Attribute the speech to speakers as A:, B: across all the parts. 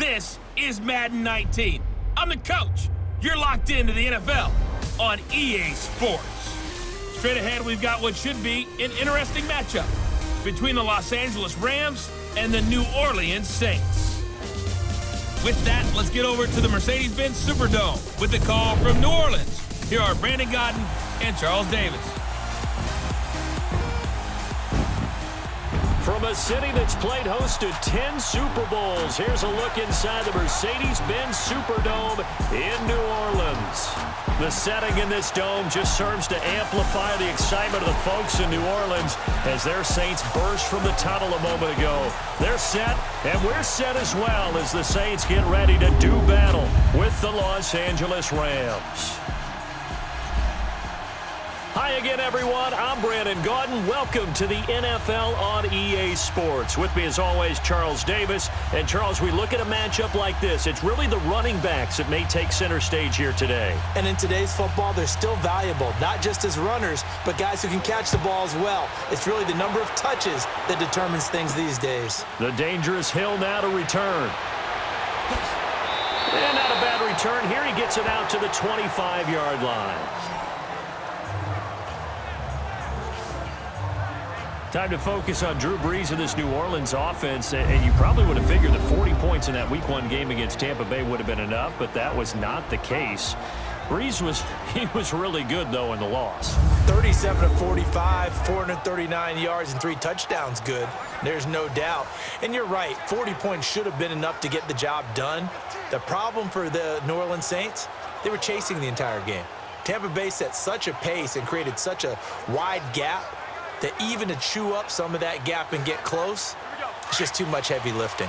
A: This is Madden 19. I'm the coach. You're locked into the NFL on EA Sports. Straight ahead, we've got what should be an interesting matchup between the Los Angeles Rams and the New Orleans Saints. With that, let's get over to the Mercedes-Benz Superdome with the call from New Orleans. Here are Brandon Godden and Charles Davis.
B: From a city that's played host to 10 Super Bowls, here's a look inside the Mercedes-Benz Superdome in New Orleans. The setting in this dome just serves to amplify the excitement of the folks in New Orleans as their Saints burst from the tunnel a moment ago. They're set, and we're set as well as the Saints get ready to do battle with the Los Angeles Rams. Hi again, everyone. I'm Brandon Godden. Welcome to the NFL on EA Sports. With me, as always, Charles Davis. And, Charles, we look at a matchup like this. It's really the running backs that may take center stage here today.
C: And in today's football, they're still valuable, not just as runners, but guys who can catch the ball as well. It's really the number of touches that determines things these days.
B: The dangerous Hill now to return. And not a bad return. Here he gets it out to the 25-yard line. Time to focus on Drew Brees and this New Orleans offense, and you probably would have figured that 40 points in that Week 1 game against Tampa Bay would have been enough, but that was not the case. Brees was really good, though, in the loss.
C: 37 of 45, 439 yards and 3 touchdowns good. There's no doubt. And you're right, 40 points should have been enough to get the job done. The problem for the New Orleans Saints, they were chasing the entire game. Tampa Bay set such a pace and created such a wide gap that even to chew up some of that gap and get close, it's just too much heavy lifting.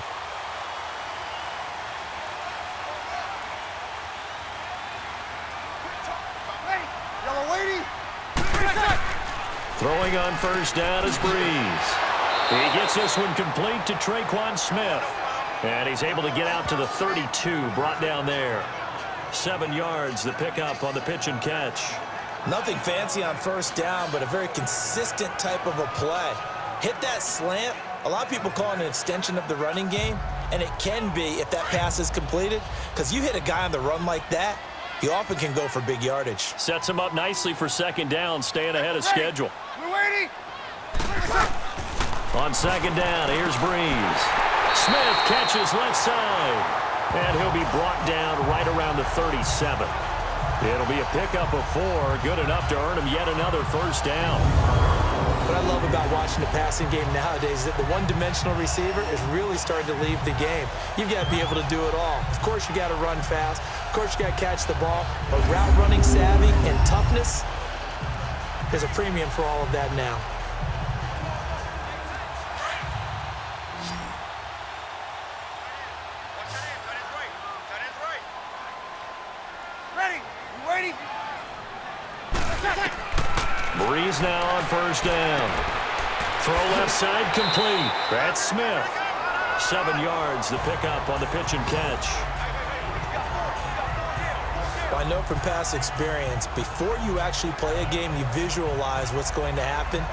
B: Throwing on first down is Brees. He gets this one complete to Traquan Smith. And he's able to get out to the 32, brought down there. 7 yards, the pickup on the pitch and catch.
C: Nothing fancy on first down, but a very consistent type of a play. Hit that slant. A lot of people call it an extension of the running game, and it can be if that pass is completed, because you hit a guy on the run like that, he often can go for big yardage.
B: Sets him up nicely for second down, staying ahead of schedule.
D: We're waiting.
B: On second down, here's Brees. Smith catches left side, and he'll be brought down right around the 37. It'll be a pickup of 4, good enough to earn him yet another first down.
C: What I love about watching the passing game nowadays is that the one-dimensional receiver is really starting to leave the game. You've got to be able to do it all. Of course, you got to run fast. Of course, you got to catch the ball. But route running savvy and toughness, there's a premium for all of that now.
B: Brees now on first down. Throw left side complete. That's Smith. 7 yards, the pickup on the pitch and catch.
C: Well, I know from past experience, before you actually play a game, you visualize what's going to happen.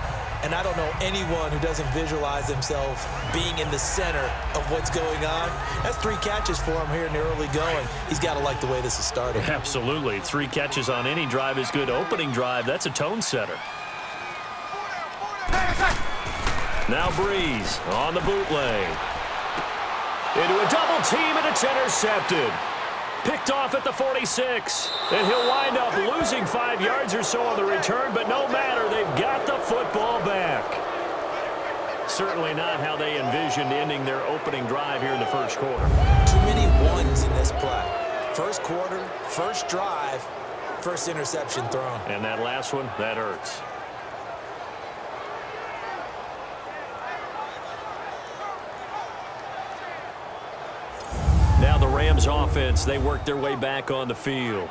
C: And I don't know anyone who doesn't visualize themselves being in the center of what's going on. That's 3 catches for him here in the early going. He's got to like the way this is starting.
B: Absolutely. 3 catches on any drive is good. Opening drive, that's a tone setter. Now Brees on the bootleg. Into a double team, and it's intercepted. Picked off at the 46, and he'll wind up losing 5 yards or so on the return, but no matter, they've got the football back. Certainly not how they envisioned ending their opening drive here in the first quarter.
C: Too many ones in this play. First quarter, first drive, first interception thrown.
B: And that last one, that hurts. Now the Rams offense, they work their way back on the field.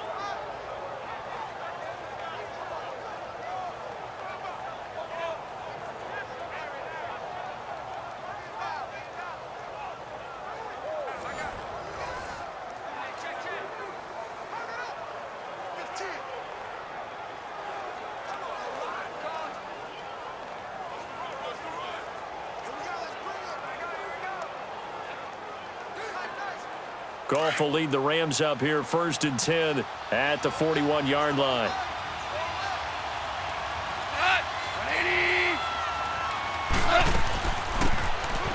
B: Goff will lead the Rams up here 1st and 10 at the 41-yard line.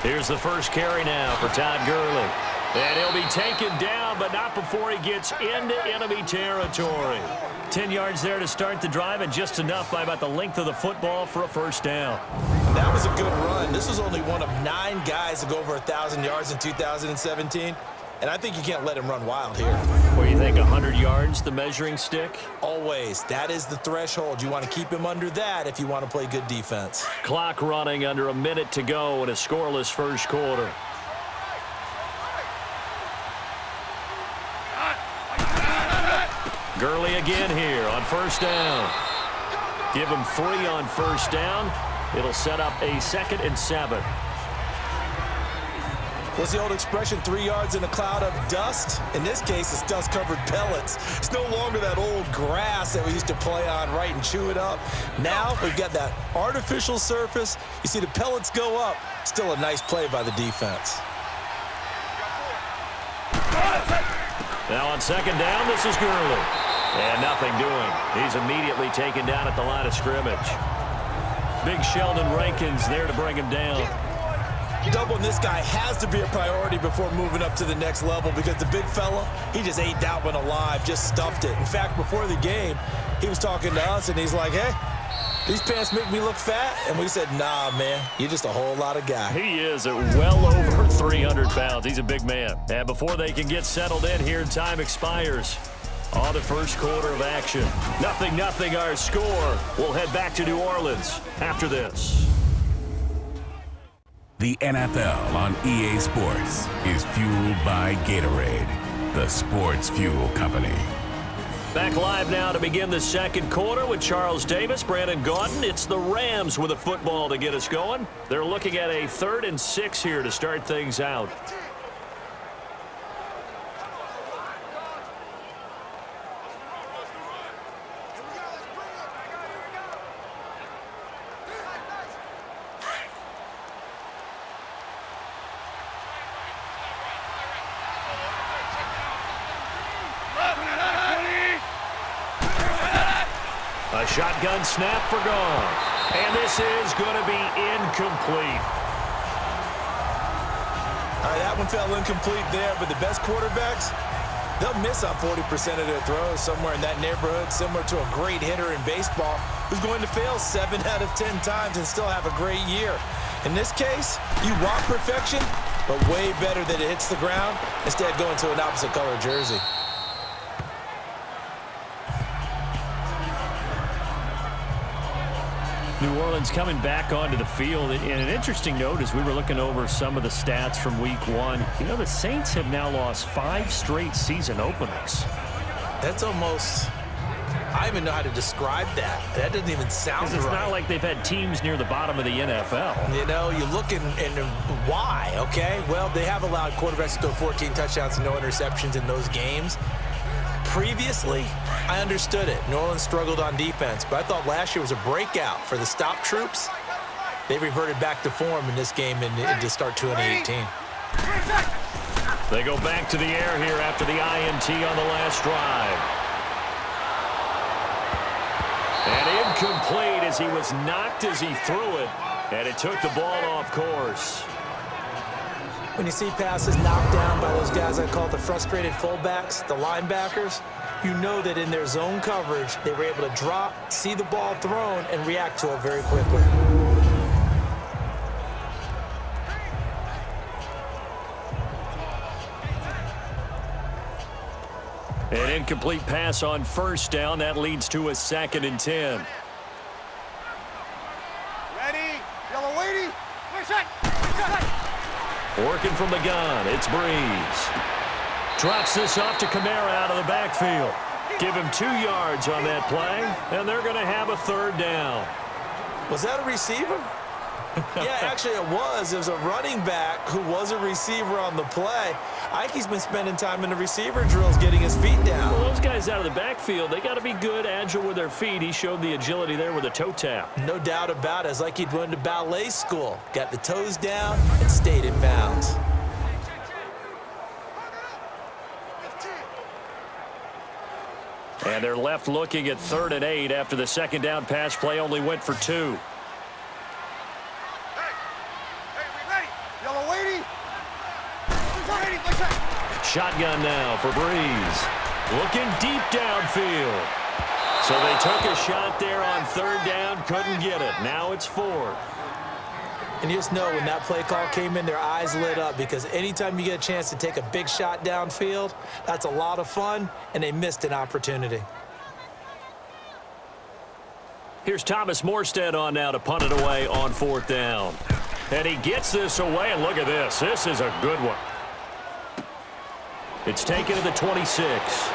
B: Here's the first carry now for Todd Gurley. And he'll be taken down, but not before he gets into enemy territory. 10 yards there to start the drive, and just enough by about the length of the football for a first down.
C: That was a good run. This was only one of 9 guys to go over 1,000 yards in 2017. And I think you can't let him run wild here.
B: What do you think, 100 yards, the measuring stick?
C: Always. That is the threshold. You want to keep him under that if you want to play good defense.
B: Clock running, under a minute to go in a scoreless first quarter. Gurley again here on first down. Give him 3 on first down. It'll set up a 2nd and 7.
C: What's the old expression, 3 yards in a cloud of dust? In this case, it's dust-covered pellets. It's no longer that old grass that we used to play on, right, and chew it up. Now we've got that artificial surface. You see the pellets go up. Still a nice play by the defense.
B: Now on 2nd down, this is Gurley. And nothing doing. He's immediately taken down at the line of scrimmage. Big Sheldon Rankins there to bring him down.
C: Doubling this guy has to be a priority before moving up to the next level, because the big fella, he just ate that one alive, just stuffed it. In fact, before the game, he was talking to us, and he's like, hey, these pants make me look fat. And we said, nah, man, you're just a whole lot of guy.
B: He is at well over 300 pounds. He's a big man. And before they can get settled in here, time expires on the first quarter of action. 0-0 our score. We'll head back to New Orleans after this.
D: The NFL on EA Sports is fueled by Gatorade, the sports fuel company.
B: Back live now to begin the second quarter with Charles Davis, Brandon Gaudin. It's the Rams with a football to get us going. They're looking at a 3rd and 6 here to start things out. A shotgun snap for Goff. And this is going to be incomplete.
C: All right, that one fell incomplete there, but the best quarterbacks, they'll miss on 40% of their throws, somewhere in that neighborhood, similar to a great hitter in baseball who's going to fail 7 out of 10 times and still have a great year. In this case, you want perfection, but way better that it hits the ground, instead going to an opposite color jersey.
B: New Orleans coming back onto the field. And an interesting note as we were looking over some of the stats from week 1. You know, the Saints have now lost 5 straight season openers.
C: That's almost, I don't even know how to describe that. That doesn't even sound right.
B: It's not like they've had teams near the bottom of the NFL.
C: You know, you look and why, okay? Well, they have allowed quarterbacks to throw 14 touchdowns and no interceptions in those games. Previously, I understood it. New Orleans struggled on defense, but I thought last year was a breakout for the stop troops. They reverted back to form in this game to start 2018.
B: They go back to the air here after the INT on the last drive. And incomplete as he was knocked as he threw it, and it took the ball off course.
C: When you see passes knocked down by those guys I call the frustrated fullbacks, the linebackers, you know that in their zone coverage, they were able to drop, see the ball thrown, and react to it very quickly.
B: An incomplete pass on first down. That leads to a 2nd and 10.
E: Ready, yellow lady,
B: Working from the gun, it's Breeze. Drops this off to Kamara out of the backfield. Give him 2 yards on that play, and they're going to have a 3rd down.
C: Was that a receiver? Yeah, actually it was. It was a running back who was a receiver on the play. Ike's been spending time in the receiver drills getting his feet down.
B: Well, those guys out of the backfield, they got to be good, agile with their feet. He showed the agility there with a toe tap.
C: No doubt about it. It's like he'd went to ballet school. Got the toes down and stayed in bounds.
B: And they're left looking at 3rd and 8 after the second down pass play only went for 2.
E: Hey, we ready? Yellow lady. Ready, like that.
B: Shotgun now for Breeze. Looking deep downfield. So they took a shot there on 3rd down, couldn't get it. Now it's 4th.
C: And you just know when that play call came in, their eyes lit up, because anytime you get a chance to take a big shot downfield, that's a lot of fun, and they missed an opportunity.
B: Here's Thomas Morstead on now to punt it away on 4th down. And he gets this away, and look at this. This is a good one. It's taken to the 26.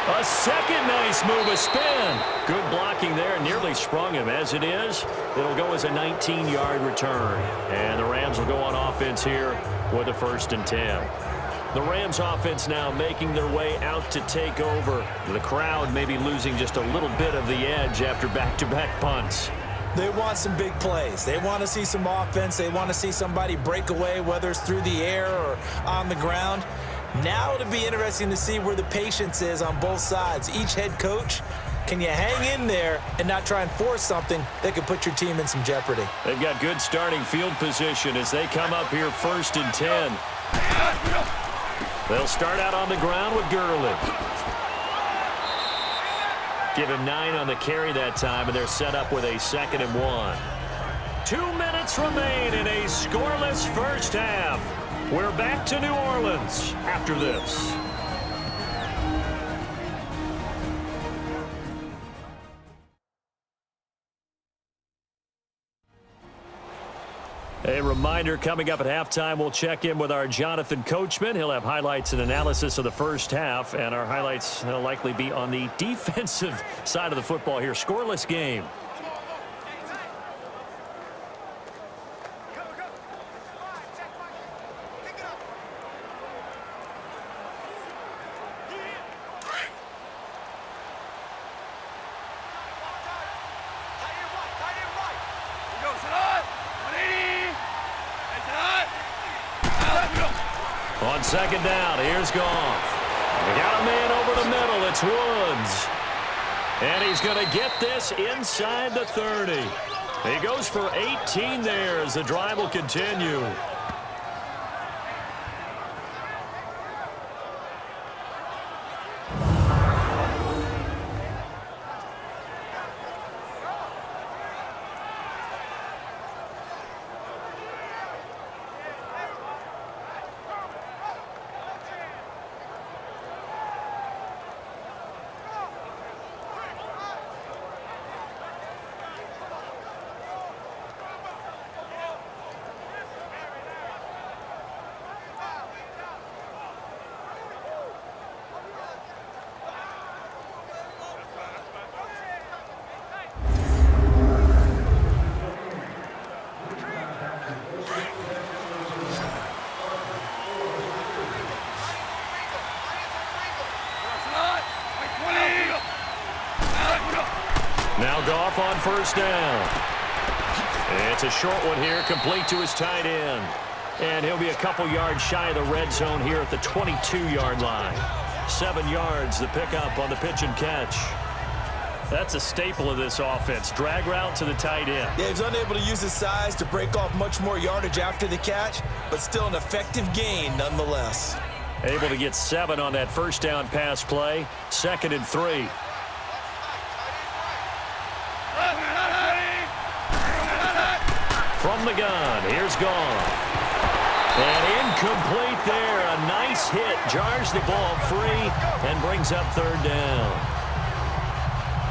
B: A second nice move, a spin. Good blocking there, nearly sprung him. As it is, it'll go as a 19-yard return. And the Rams will go on offense here with a 1st and 10. The Rams offense now making their way out to take over. The crowd maybe losing just a little bit of the edge after back-to-back punts.
C: They want some big plays. They want to see some offense. They want to see somebody break away, whether it's through the air or on the ground. Now it'll be interesting to see where the patience is on both sides. Each head coach, can you hang in there and not try and force something that could put your team in some jeopardy?
B: They've got good starting field position as they come up here 1st and 10. They'll start out on the ground with Gurley. Give him 9 on the carry that time, and they're set up with a 2nd and 1. 2 minutes remain in a scoreless first half. We're back to New Orleans after this. A reminder, coming up at halftime, we'll check in with our Jonathan Coachman. He'll have highlights and analysis of the first half, and our highlights will likely be on the defensive side of the football here. Scoreless game. On 2nd down, here's Goff. We got a man over the middle. It's Woods. And he's going to get this inside the 30. He goes for 18 there as the drive will continue. Now Goff on 1st down. It's a short one here, complete to his tight end. And he'll be a couple yards shy of the red zone here at the 22-yard line. 7 yards, the pickup on the pitch and catch. That's a staple of this offense. Drag route to the tight end.
C: Yeah, he's unable to use his size to break off much more yardage after the catch, but still an effective gain nonetheless.
B: Able to get 7 on that 1st down pass play. 2nd and 3. From the gun, here's Goff. And incomplete there. A nice hit. Jars the ball free and brings up 3rd down.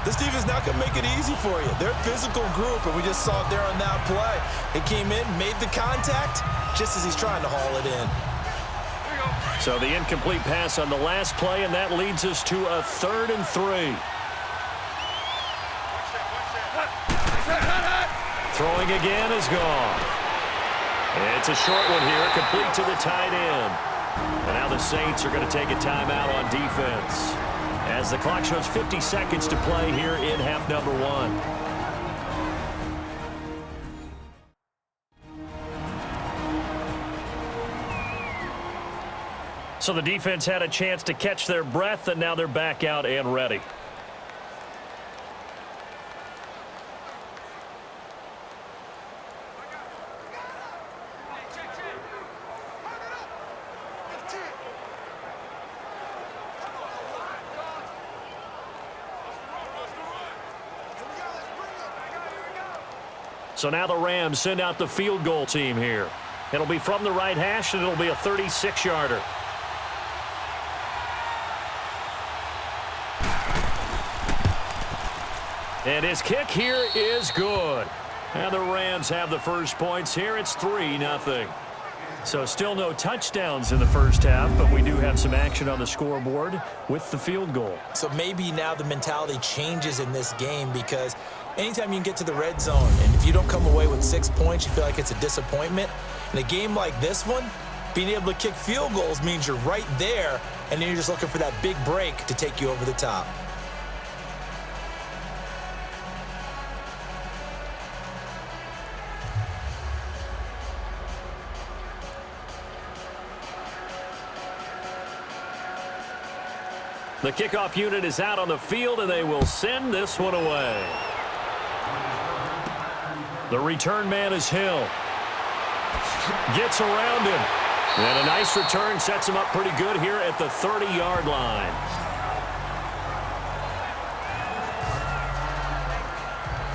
C: This defense not going to make it easy for you. They're a physical group, and we just saw it there on that play. He came in, made the contact, just as he's trying to haul it in.
B: So the incomplete pass on the last play, and that leads us to a 3rd and 3. Throwing again is Goff. It's a short one here, complete to the tight end. And now the Saints are going to take a timeout on defense as the clock shows 50 seconds to play here in half number 1. So the defense had a chance to catch their breath, and now they're back out and ready. So now the Rams send out the field goal team here. It'll be from the right hash, and it'll be a 36-yarder. And his kick here is good. And the Rams have the first points here. It's 3-0. So still no touchdowns in the first half, but we do have some action on the scoreboard with the field goal. So maybe now the mentality changes in this game, because anytime you can get to the red zone, and if you don't come away with 6 points, you feel like it's a disappointment. In a game like this one, being able to kick field goals means you're right there, and then you're just looking for that big break to take you over the top. The kickoff unit is out on the field, and they will send this one away. The return man is Hill. Gets around him. And a nice return sets him up pretty good here at the 30-yard line.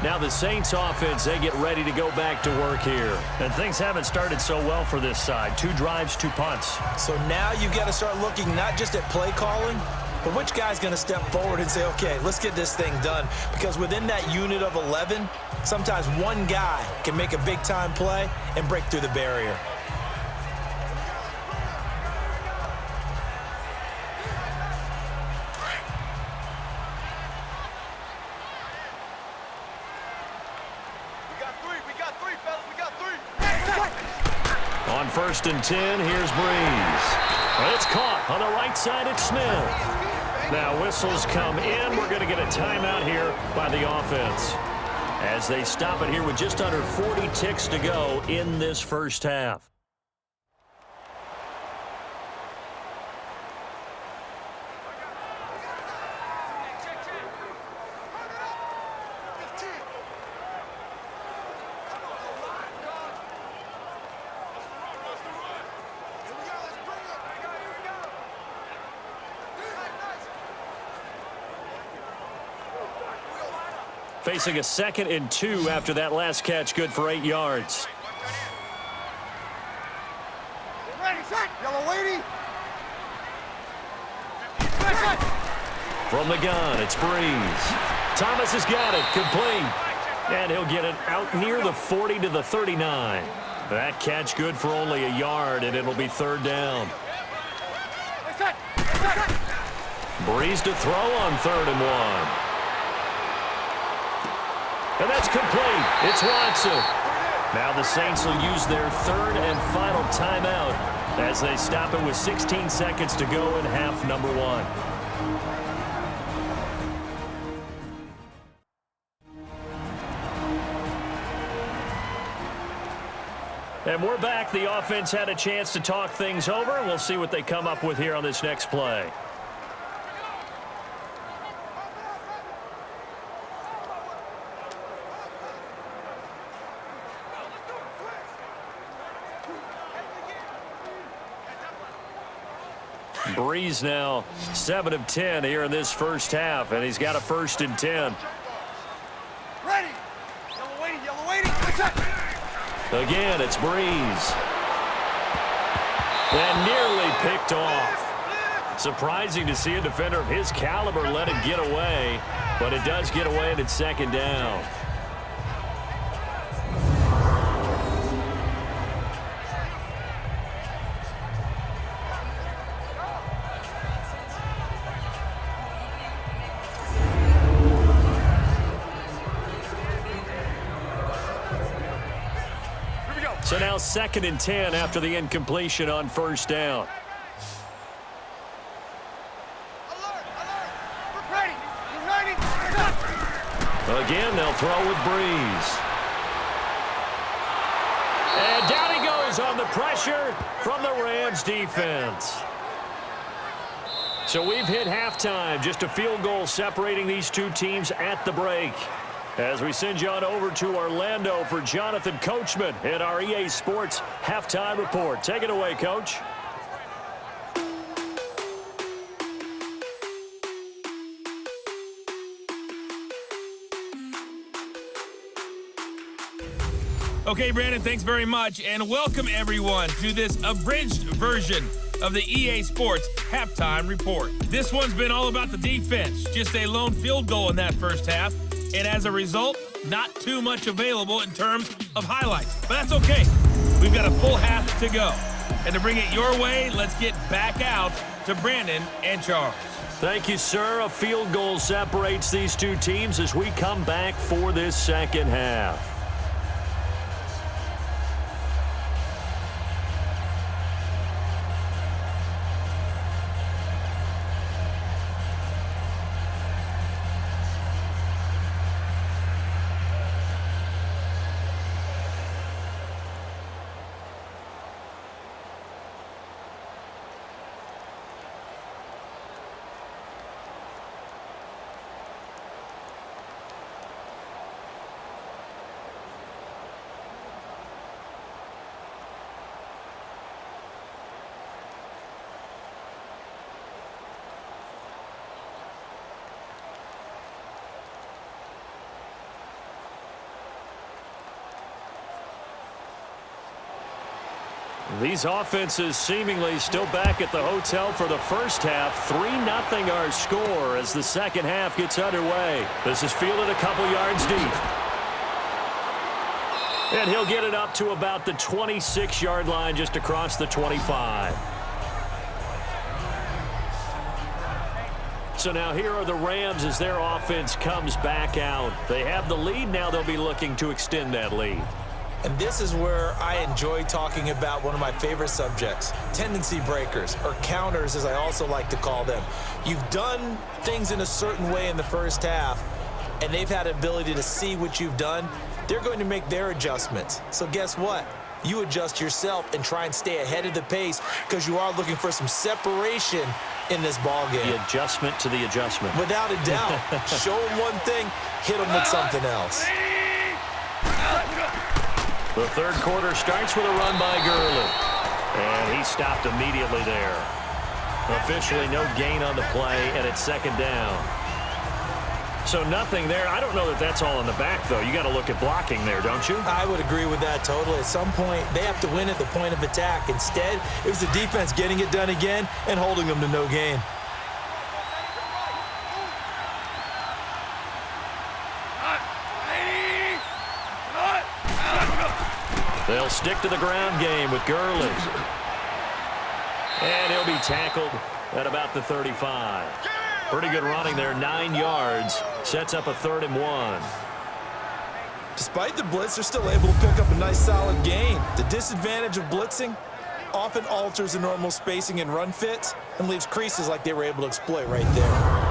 B: Now the Saints offense, they get ready to go back to work here. And things haven't started so well for this side. 2 drives, 2 punts. So now you've got to start looking not just at play calling, but which guy's going to step forward and say, okay, let's get this thing done. Because within that unit of 11, sometimes one guy can make a big-time play and break through the barrier.
E: We got three, fellas. We got three.
B: On 1st and 10, here's Breeze. Well, it's caught on the right side. It's Smith. Now whistles come in. We're going to get a timeout here by the offense as they stop it here with just under 40 ticks to go in this first half. Facing a 2nd and 2 after that last catch, good for 8 yards.
E: Ready, set, yellow lady.
B: From the gun, it's Breeze. Thomas has got it, complete. And he'll get it out near the 40 to the 39. That catch good for only a yard, and it'll be 3rd down. Breeze to throw on 3rd and 1. And that's complete. It's Watson. Now the Saints will use their 3rd and final timeout as they stop it with 16 seconds to go in half number 1. And we're back. The offense had a chance to talk things over. We'll see what they come up with here on this next play. Breeze now 7 of 10 here in this first half, and he's got a 1st and 10.
E: Ready. Yellow waiting.
B: Again, it's Breeze. And nearly picked off. Surprising to see a defender of his caliber let it get away, but it does get away and it's 2nd down. So now 2nd and 10 after the incompletion on 1st down. Again, they'll throw with Breeze. And down he goes on the pressure from the Rams defense. So we've hit halftime, just a field goal separating these two teams at the break. As we send you on over to Orlando for Jonathan Coachman in our EA Sports Halftime Report. Take it away, Coach.
A: Okay, Brandon, thanks very much, and welcome everyone to this abridged version of the EA Sports Halftime Report. This one's been all about the defense, just a lone field goal in that first half, and as a result, not too much available in terms of highlights. But that's okay. We've got a full half to go. And to bring it your way, let's get back out to Brandon and Charles.
B: Thank you, sir. A field goal separates these two teams as we come back for this second half. These offenses seemingly still back at the hotel for the first half. 3-0 our score as the second half gets underway. This is fielded a couple yards deep. And he'll get it up to about the 26-yard line just across the 25. So now here are the Rams as their offense comes back out. They have the lead. Now they'll be looking to extend that lead.
C: And this is where I enjoy talking about one of my favorite subjects, tendency breakers, or counters as I also like to call them. You've done things in a certain way in the first half, and they've had the ability to see what you've done. They're going to make their adjustments. So guess what? You adjust yourself and try and stay ahead of the pace because you are looking for some separation in this ball game.
B: The adjustment to the adjustment.
C: Without a doubt. Show them one thing, hit them with something else.
B: The third quarter starts with a run by Gurley. And he stopped immediately there. Officially no gain on the play, and it's second down. So nothing there. I don't know that that's all in the back, though. You got to look at blocking there, don't you?
C: I would agree with that totally. At some point, they have to win at the point of attack. Instead, it was the defense getting it done again and holding them to no gain.
B: They'll stick to the ground game with Gurley. And he'll be tackled at about the 35. Pretty good running there, 9 yards. Sets up a 3rd and 1.
C: Despite the blitz, they're still able to pick up a nice solid gain. The disadvantage of blitzing often alters the normal spacing and run fits and leaves creases like they were able to exploit right there.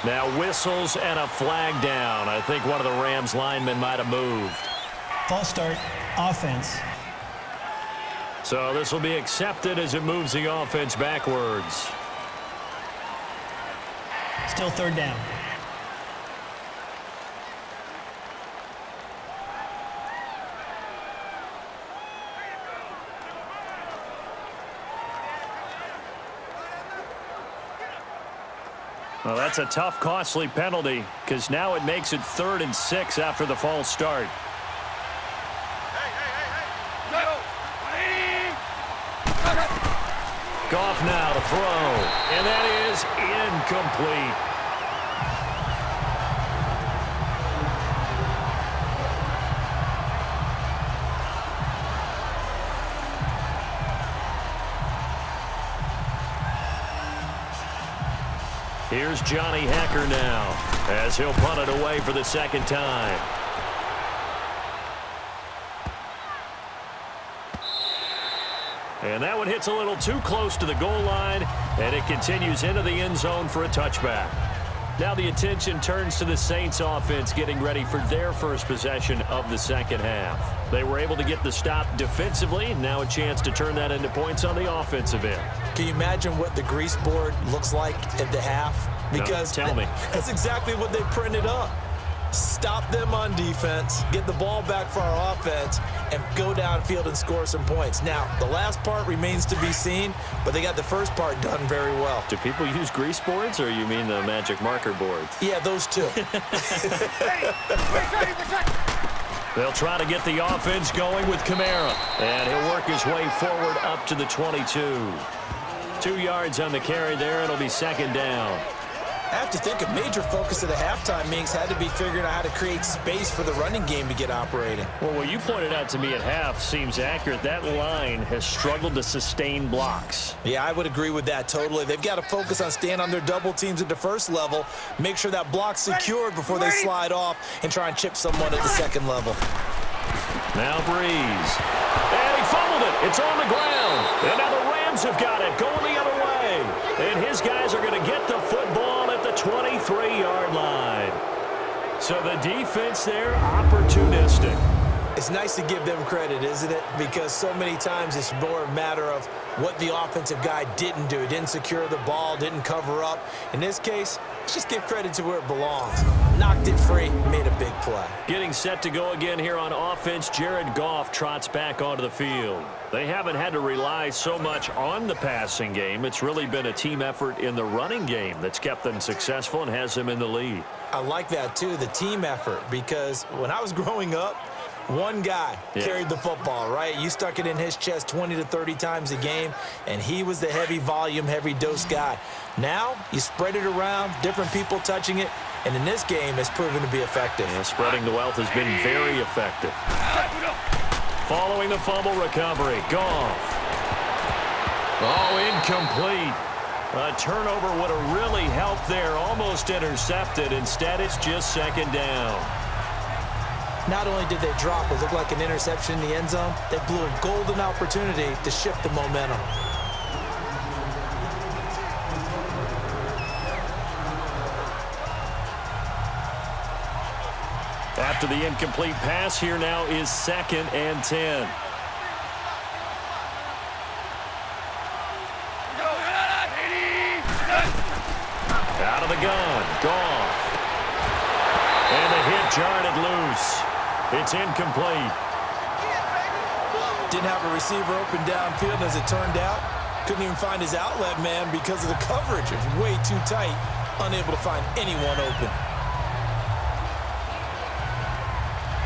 B: Now whistles and a flag down. I think one of the Rams linemen might have moved.
F: False start, offense.
B: So this will be accepted as it moves the offense backwards.
F: Still 3rd down.
B: Well, that's a tough, costly penalty because now it makes it 3rd and 6 after the false start. Goff now to throw, and that is incomplete. Here's Johnny Hacker now as he'll punt it away for the second time. And that one hits a little too close to the goal line, and it continues into the end zone for a touchback. Now the attention turns to the Saints offense getting ready for their first possession of the second half. They were able to get the stop defensively. Now a chance to turn that into points on the offensive end.
C: Can you imagine what the grease board looks like at the half? Because
B: no, tell me.
C: That's exactly what they printed up. Stop them on defense, get the ball back for our offense, and go downfield and score some points. Now, the last part remains to be seen, but they got the first part done very well.
B: Do people use grease boards, or you mean the magic marker boards?
C: Yeah, those two.
B: They'll try to get the offense going with Kamara, and he'll work his way forward up to the 22. 2 yards on the carry there. It'll be second down.
C: I have to think a major focus of the halftime meetings had to be figuring out how to create space for the running game to get operating.
B: Well, what you pointed out to me at half seems accurate. That line has struggled to sustain blocks.
C: Yeah, I would agree with that totally. They've got to focus on staying on their double teams at the first level, make sure that block's secured before they slide off and try and chip someone at the second level.
B: Now Breeze. And he fumbled it. It's on the ground. And now the Rams have got it going the other way. And his guys are going to get the football at the 23-yard line. So the defense there, opportunistic.
C: It's nice to give them credit, isn't it? Because so many times it's more a matter of what the offensive guy didn't do. Didn't secure the ball, didn't cover up. In this case, let's just give credit to where it belongs. Knocked it free, made a big play.
B: Getting set to go again here on offense, Jared Goff trots back onto the field. They haven't had to rely so much on the passing game. It's really been a team effort in the running game that's kept them successful and has them in the lead.
C: I like that, too, the team effort, because when I was growing up, one guy carried the football, right? You stuck it in his chest 20 to 30 times a game, and he was the heavy volume, heavy dose guy. Now, you spread it around, different people touching it, and in this game, it's proven to be effective.
B: Yeah, spreading the wealth has been very effective. Following the fumble recovery, Goff. Oh, incomplete. A turnover would have really helped there, almost intercepted. Instead, it's just second down.
C: Not only did they drop what looked like an interception in the end zone, they blew a golden opportunity to shift the momentum.
B: After the incomplete pass, here now is 2nd and 10. Out of the gun, Goff. And the hit jarred it loose. It's incomplete.
C: Didn't have a receiver open downfield, as it turned out. Couldn't even find his outlet man because of the coverage. It was way too tight. Unable to find anyone open.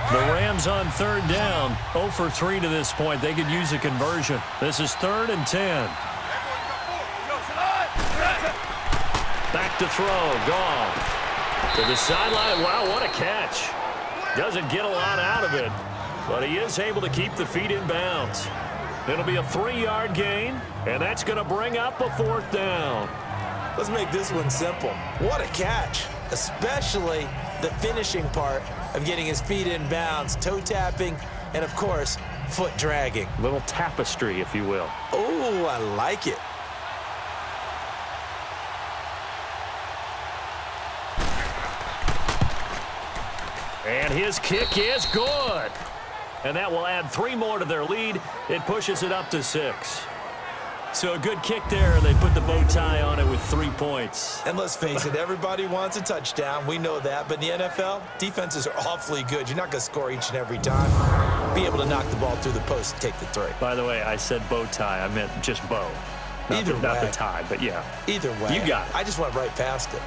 B: The Rams on 3rd down. 0 for 3 to this point. They could use a conversion. This is 3rd and 10. Back to throw. Goff. To the sideline. Wow, what a catch. Doesn't get a lot out of it, but he is able to keep the feet in bounds. It'll be a 3-yard gain, and that's going to bring up a 4th down.
C: Let's make this one simple. What a catch, especially the finishing part of getting his feet in bounds, toe tapping, and, of course, foot dragging.
B: Little tapestry, if you will.
C: Oh, I like it.
B: And his kick is good. And that will add 3 more to their lead. It pushes it up to 6. So a good kick there. They put the bow tie on it with 3 points.
C: And let's face it, everybody wants a touchdown. We know that. But in the NFL, defenses are awfully good. You're not going to score each and every time. Be able to knock the ball through the post and take the 3.
B: By the way, I said bow tie. I meant just bow. Not the tie, but yeah.
C: Either way.
B: You got it.
C: I just went right past it.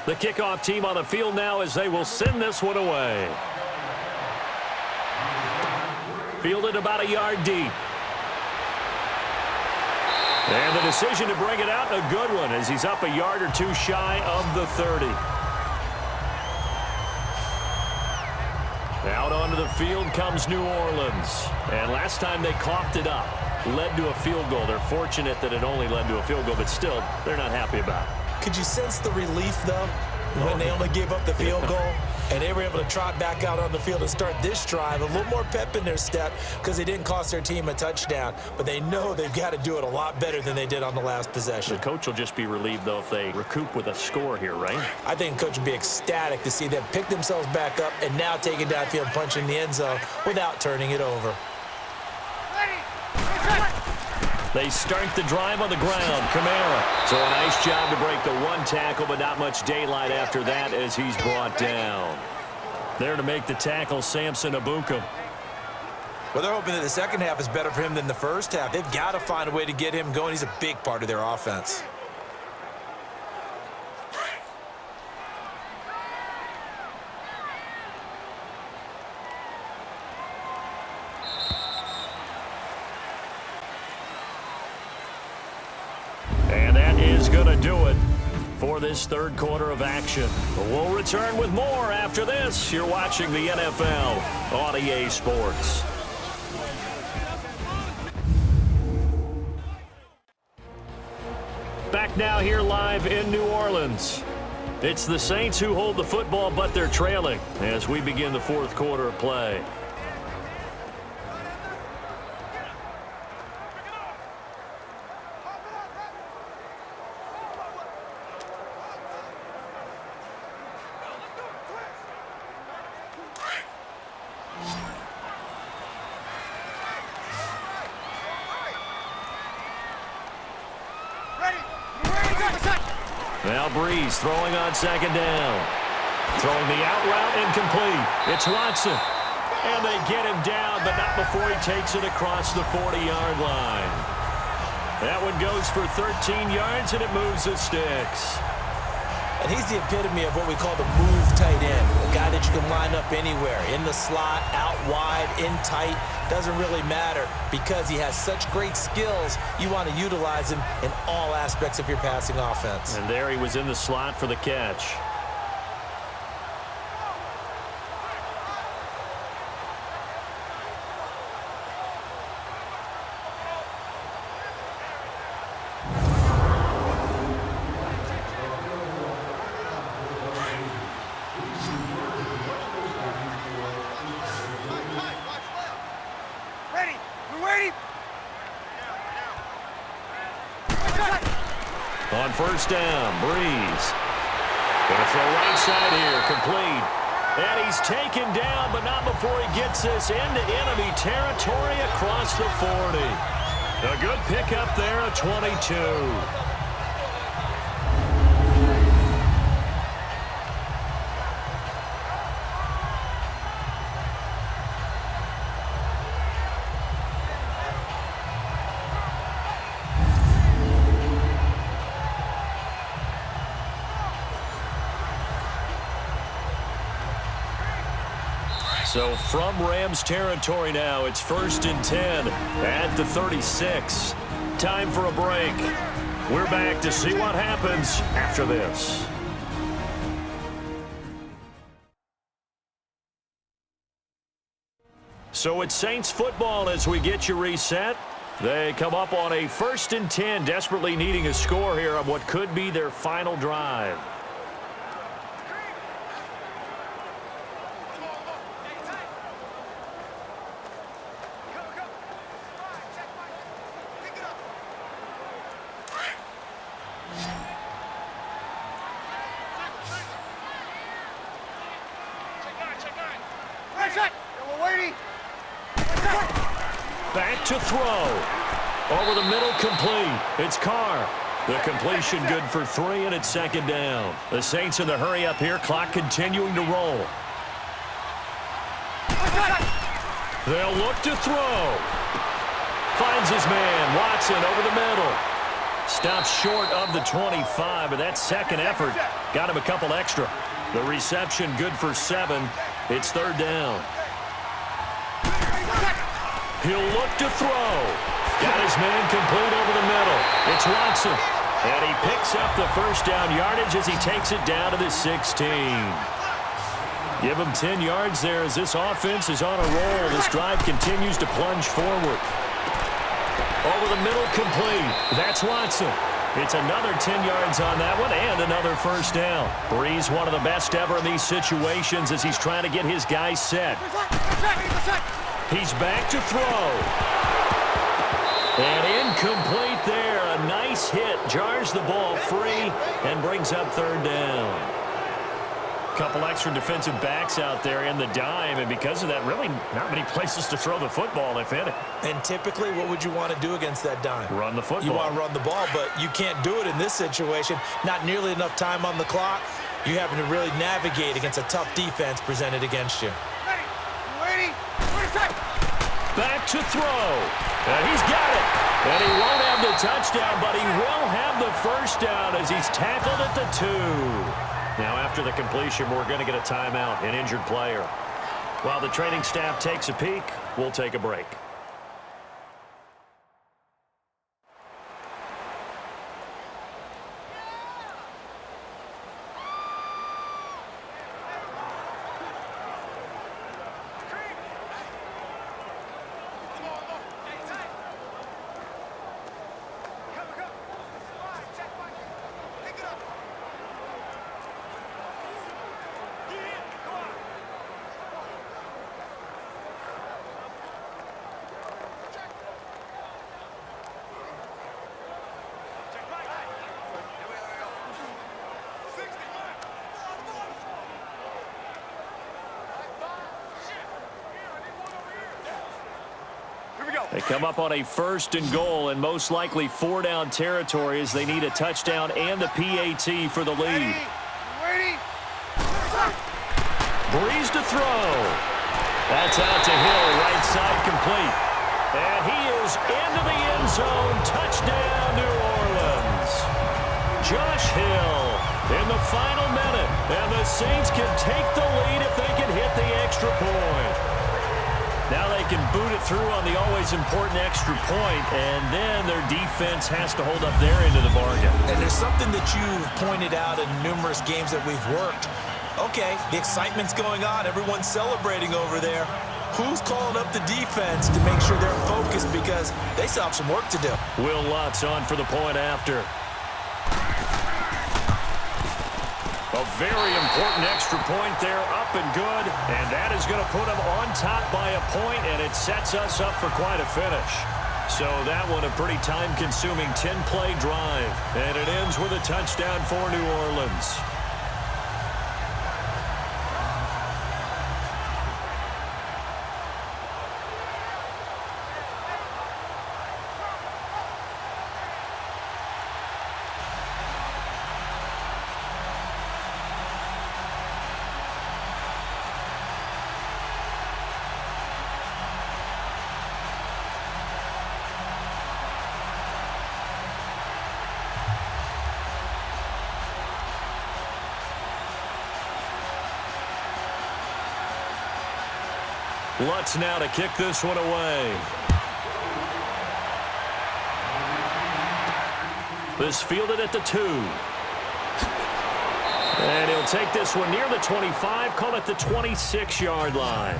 B: The kickoff team on the field now as they will send this one away. Fielded about a yard deep. And the decision to bring it out, a good one, as he's up a yard or 2 shy of the 30. Out onto the field comes New Orleans. And last time they coughed it up, led to a field goal. They're fortunate that it only led to a field goal, but still, they're not happy about it.
C: Could you sense the relief, though, when they only gave up the field goal? And they were able to trot back out on the field and start this drive. A little more pep in their step because they didn't cost their team a touchdown. But they know they've got to do it a lot better than they did on the last possession.
B: The coach will just be relieved, though, if they recoup with a score here, right?
C: I think the coach would be ecstatic to see them pick themselves back up and now take it downfield, punching the end zone without turning it over.
B: They start the drive on the ground. Kamara. So a nice job to break the one tackle, but not much daylight after that as he's brought down. There to make the tackle, Samson Abuka.
C: Well, they're hoping that the second half is better for him than the first half. They've got to find a way to get him going. He's a big part of their offense.
B: And that is going to do it for this third quarter of action. We'll return with more after this. You're watching the NFL on EA Sports. Back now here live in New Orleans. It's the Saints who hold the football, but they're trailing as we begin the fourth quarter of play. Now Breeze throwing on second down. Throwing the out route incomplete. It's Watson. And they get him down, but not before he takes it across the 40-yard line. That one goes for 13 yards, and it moves the sticks.
C: And he's the epitome of what we call the move tight end. A guy that you can line up anywhere. In the slot, out wide, in tight. Doesn't really matter because he has such great skills. You want to utilize him in all aspects of your passing offense.
B: And there he was in the slot for the catch. On first down, Breeze. Gonna throw right side here, complete. And he's taken down, but not before he gets this into enemy territory across the 40. A good pickup there, a 22. So from Rams territory now, it's 1st and 10 at the 36. Time for a break. We're back to see what happens after this. So it's Saints football as we get you reset. They come up on a 1st and 10, desperately needing a score here on what could be their final drive. Back to throw. Over the middle, complete. It's Carr. The completion good for 3, and it's 2nd down. The Saints in the hurry up here. Clock continuing to roll. They'll look to throw. Finds his man. Watson over the middle. Stops short of the 25, but that second effort got him a couple extra. The reception good for 7. It's 3rd down. He'll look to throw. Got his man complete over the middle. It's Watson. And he picks up the 1st down yardage as he takes it down to the 16. Give him 10 yards there as this offense is on a roll. This drive continues to plunge forward. Over the middle, complete. That's Watson. It's another 10 yards on that one and another first down. Breeze, one of the best ever in these situations as he's trying to get his guys set. He's back to throw. And incomplete there. A nice hit. Jars the ball free and brings up third down. Couple extra defensive backs out there in the dime, and because of that, really not many places to throw the football, if any.
C: And typically, what would you want to do against that dime?
B: Run the football.
C: You want to run the ball, but you can't do it in this situation. Not nearly enough time on the clock. You having to really navigate against a tough defense presented against you.
E: Ready?
B: Back to throw. And he's got it. And he won't have the touchdown, but he will have the first down as he's tackled at the 2. Now, after the completion, we're going to get a timeout, an injured player. While the training staff takes a peek, we'll take a break. They come up on a 1st and goal and most likely 4-down territory as they need a touchdown and the PAT for the lead.
E: Ready?
B: Breeze to throw. That's out to Hill, right side complete. And he is into the end zone. Touchdown, New Orleans. Josh Hill in the final minute. And the Saints can take the lead if they can hit the extra point. Now they can boot it through on the always important extra point, and then their defense has to hold up their end of the bargain.
C: And there's something that you've pointed out in numerous games that we've worked. Okay, the excitement's going on. Everyone's celebrating over there. Who's calling up the defense to make sure they're focused because they still have some work to do?
B: Will Lutz on for the point after. A very important extra point there, up and good. And that is going to put them on top by a point, and it sets us up for quite a finish. So that one a pretty time-consuming 10-play drive. And it ends with a touchdown for New Orleans. Lutz now to kick this one away. This fielded at the 2. And he'll take this one near the 25, call it the 26-yard line.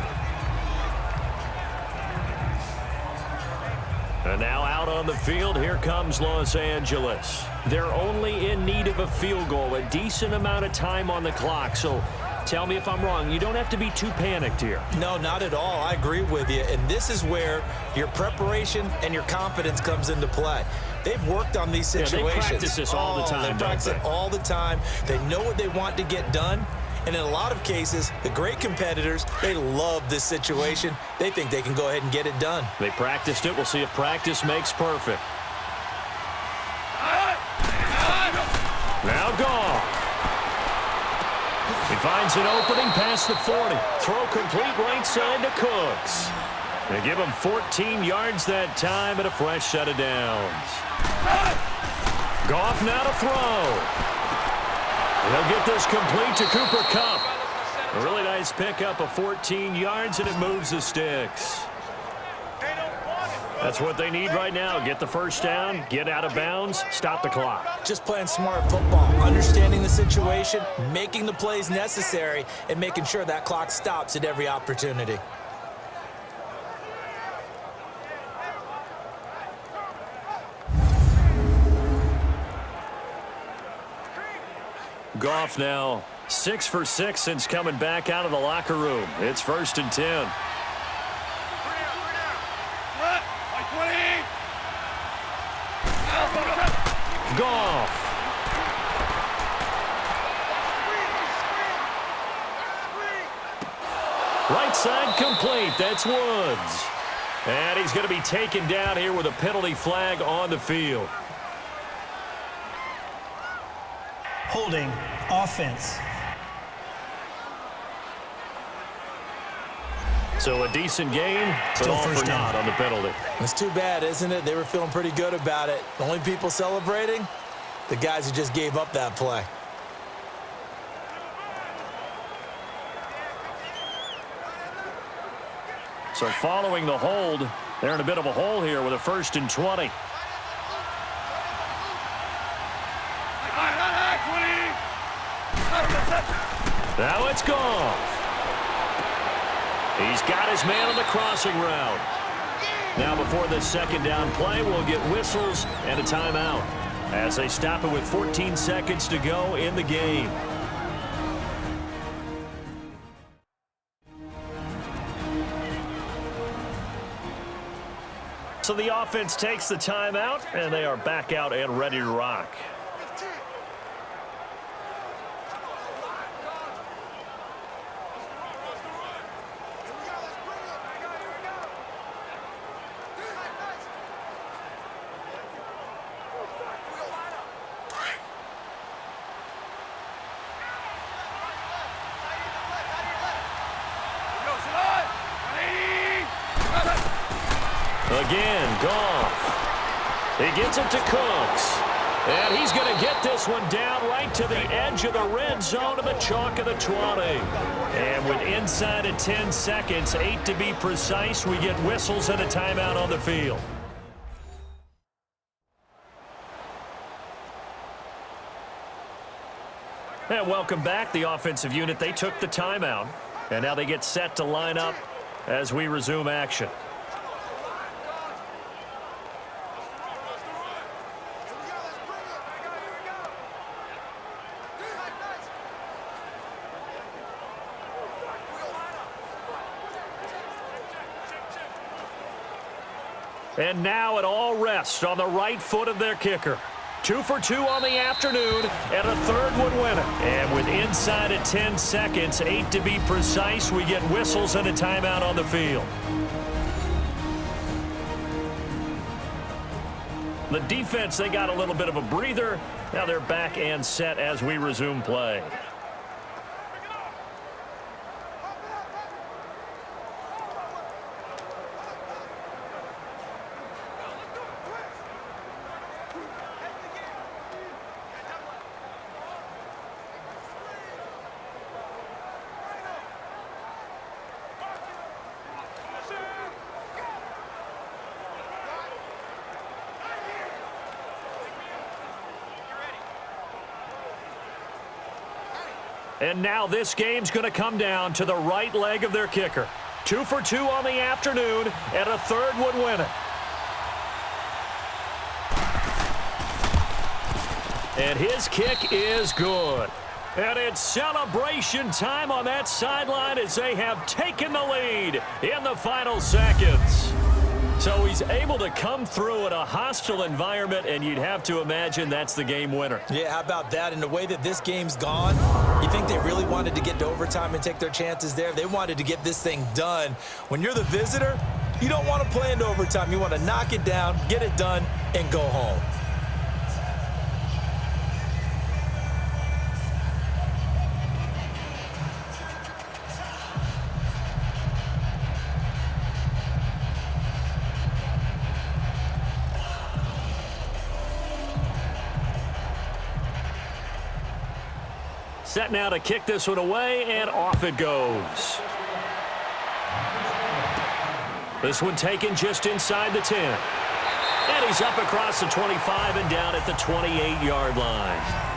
B: And now out on the field, here comes Los Angeles. They're only in need of a field goal, a decent amount of time on the clock. So tell me if I'm wrong. You don't have to be too panicked here.
C: No, not at all. I agree with you. And this is where your preparation and your confidence comes into play. They've worked on these situations.
B: Yeah, they practice this all the time,
C: They practice it all the time. They know what they want to get done. And in a lot of cases, the great competitors, they love this situation. They think they can go ahead and get it done.
B: They practiced it. We'll see if practice makes perfect. Now Goff. He finds an opening past the 40. Throw complete right side to Cooks. They give him 14 yards that time and a fresh set of downs. Goff now to throw. He'll get this complete to Cooper Kupp. A really nice pickup of 14 yards, and it moves the sticks.
E: They don't want it.
B: That's what they need right now. Get the first down, get out of bounds, stop the clock.
C: Just playing smart football, understanding the situation, making the plays necessary, and making sure that clock stops at every opportunity.
B: Goff now 6 for 6 since coming back out of the locker room. It's 1st and 10. Goff. Right side complete. That's Woods. And he's going to be taken down here with a penalty flag on the field.
F: Holding offense.
B: So a decent game, but
F: Still
B: all
F: first
B: for
F: down.
B: naught on the penalty.
C: It's too bad, isn't it? They were feeling pretty good about it. The only people celebrating, the guys who just gave up that play.
B: So following the hold, they're in a bit of a hole here with a 1st and 20. Now it's Goff. He's got his man on the crossing route. Now before this 2nd down play, we'll get whistles and a timeout as they stop it with 14 seconds to go in the game. So the offense takes the timeout, and they are back out and ready to rock. Again, Goff. He gets it to Cooks. And he's going to get this one down right to the edge of the red zone of the chalk of the 20. And with inside of 10 seconds, 8 to be precise, we get whistles and a timeout on the field. And welcome back, the offensive unit. They took the timeout, and now they get set to line up as we resume action. And now it all rests on the right foot of their kicker. 2 for 2 on the afternoon, and a 3rd would win it. And with inside of 10 seconds, 8 to be precise, we get whistles and a timeout on the field. The defense, they got a little bit of a breather. Now they're back and set as we resume play. And now this game's going to come down to the right leg of their kicker. 2 for 2 on the afternoon, and a 3rd would win it. And his kick is good. And it's celebration time on that sideline as they have taken the lead in the final seconds. So he's able to come through in a hostile environment, and you'd have to imagine that's the game winner.
C: Yeah, how about that? And the way that this game's gone, you think they really wanted to get to overtime and take their chances there? They wanted to get this thing done. When you're the visitor, you don't want to play into overtime. You want to knock it down, get it done, and go home.
B: Set now to kick this one away, and off it goes. This one taken just inside the 10. And he's up across the 25 and down at the 28-yard line.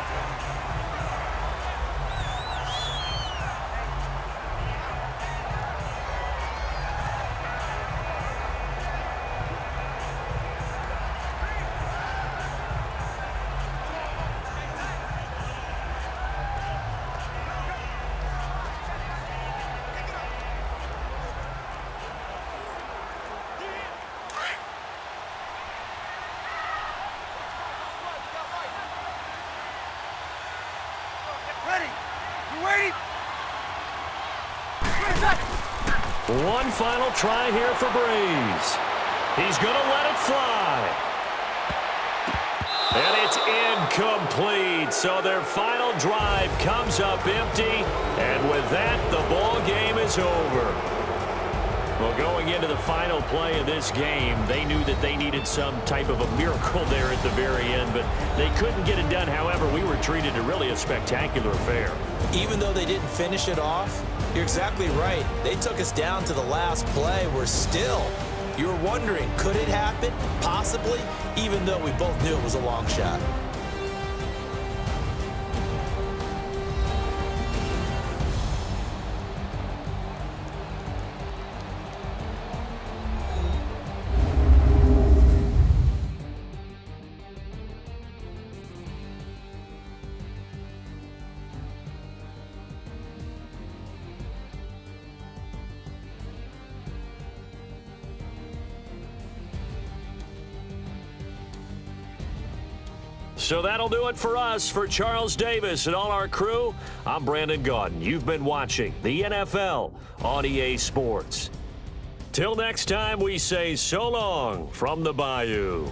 B: One final try here for Breeze. He's going to let it fly. And it's incomplete. So their final drive comes up empty. And with that, the ball game is over. Well, going into the final play of this game, they knew that they needed some type of a miracle there at the very end, but they couldn't get it done. However, we were treated to really a spectacular affair.
C: Even though they didn't finish it off, you're exactly right. They took us down to the last play. We're still, you were wondering, could it happen? Possibly, even though we both knew it was a long shot.
B: So that'll do it for us. For Charles Davis and all our crew, I'm Brandon Gaudin. You've been watching the NFL on EA Sports. Till next time, we say so long from the Bayou.